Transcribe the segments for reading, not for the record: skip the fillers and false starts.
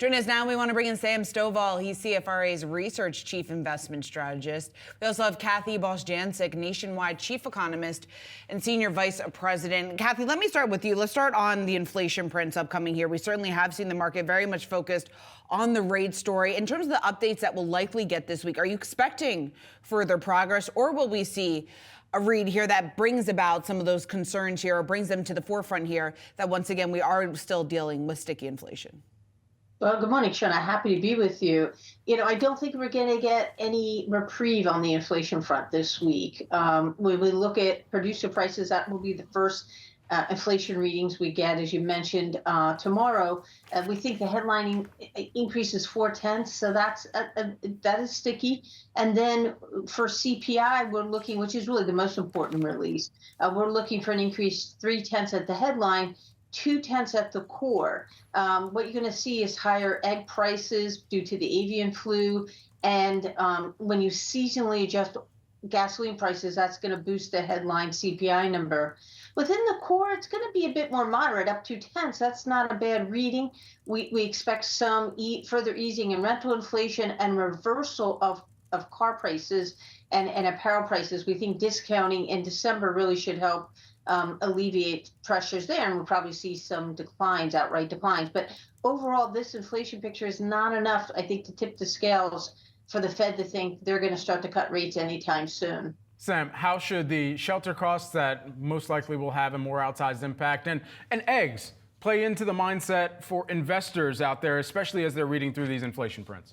Joining us now, we want to bring in Sam Stovall. He's CFRA's Research Chief Investment Strategist. We also have Kathy Bostjancic, Nationwide Chief Economist and Senior Vice President. Kathy, let me start with you. Let's start on the inflation prints upcoming here. We certainly have seen the market very much focused on the rate story. In terms of the updates that we'll likely get this week, are you expecting further progress, or will we see a read here that brings about some of those concerns here, or brings them to the forefront here, that once again we are still dealing with sticky inflation? Well, good morning, Shona. Happy to be with you. I don't think we're going to get any reprieve on the inflation front this week. When we look at producer prices, that will be the first inflation readings we get, as you mentioned, tomorrow. We think the headline increase is 0.4, so that is sticky. And then for CPI, we're looking, which is really the most important release, we're looking for an increase 0.3 at the headline, 0.2 at the core. What you're going to see is higher egg prices due to the avian flu. And when you seasonally adjust gasoline prices, that's going to boost the headline CPI number. Within the core, it's going to be a bit more moderate, up 0.2. That's not a bad reading. We expect some further easing in rental inflation and reversal of car prices and apparel prices. We think discounting in December really should help alleviate pressures there, and we'll probably see some declines, outright declines. But overall, this inflation picture is not enough, I think, to tip the scales for the Fed to think they're going to start to cut rates anytime soon. Sam, how should the shelter costs that most likely will have a more outsized impact and eggs play into the mindset for investors out there, especially as they're reading through these inflation prints?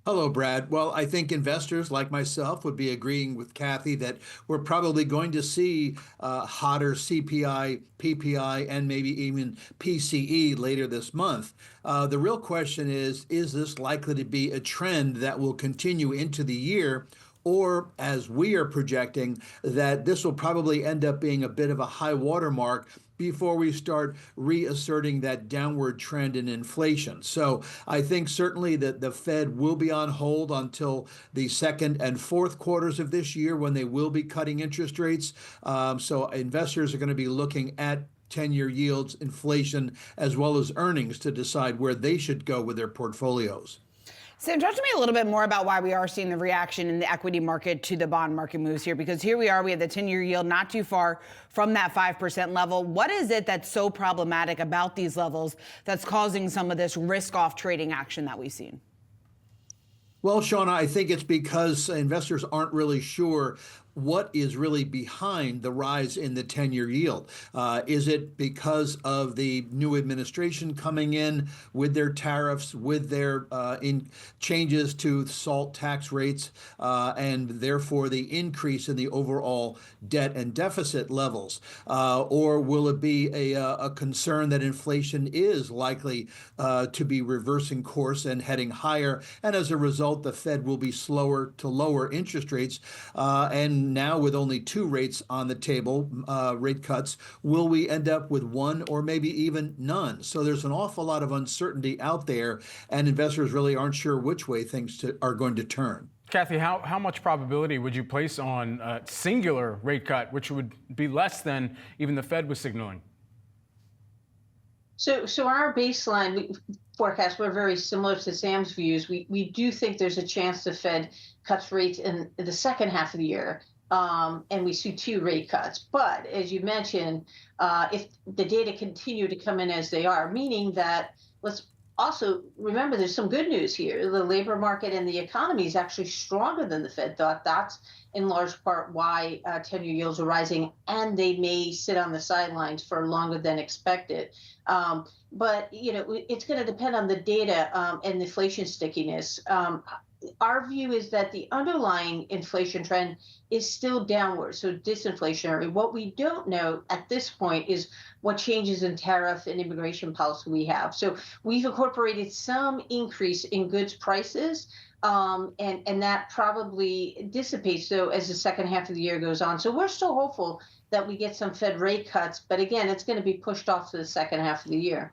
Hello, Brad. Well, I think investors like myself would be agreeing with Kathy that we're probably going to see hotter CPI, PPI, and maybe even PCE later this month. The real question is this likely to be a trend that will continue into the year? Or, as we are projecting, that this will probably end up being a bit of a high watermark before we start reasserting that downward trend in inflation. So I think certainly that the Fed will be on hold until the second and fourth quarters of this year, when they will be cutting interest rates. So investors are going to be looking at 10-year yields, inflation, as well as earnings to decide where they should go with their portfolios. Sam, talk to me a little bit more about why we are seeing the reaction in the equity market to the bond market moves here, because here we are, we have the 10-year yield not too far from that 5% level. What is it that's so problematic about these levels that's causing some of this risk-off trading action that we've seen? Well, Shauna, I think it's because investors aren't really sure what is really behind the rise in the 10-year yield. Is it because of the new administration coming in with their tariffs, with their changes to SALT tax rates, and therefore the increase in the overall debt and deficit levels? Or will it be a concern that inflation is likely to be reversing course and heading higher, and as a result, the Fed will be slower to lower interest rates? And now, with only 2 rates on the table, rate cuts, will we end up with 1 or maybe even none? So there's an awful lot of uncertainty out there, and investors really aren't sure which way things are going to turn. Kathy, how much probability would you place on a singular rate cut, which would be less than even the Fed was signaling? So our baseline forecast, we're very similar to Sam's views. We do think there's a chance the Fed cuts rates in the second half of the year, and we see 2 rate cuts. But as you mentioned, if the data continue to come in as they are, meaning that, let's also remember there's some good news here. The labor market and the economy is actually stronger than the Fed thought. That's in large part why 10-year yields are rising, and they may sit on the sidelines for longer than expected. But it's going to depend on the data and the inflation stickiness. Our view is that the underlying inflation trend is still downward, so disinflationary. What we don't know at this point is what changes in tariff and immigration policy we have. So we've incorporated some increase in goods prices, and that probably dissipates, though, as the second half of the year goes on. So we're still hopeful that we get some Fed rate cuts, but again, it's going to be pushed off to the second half of the year.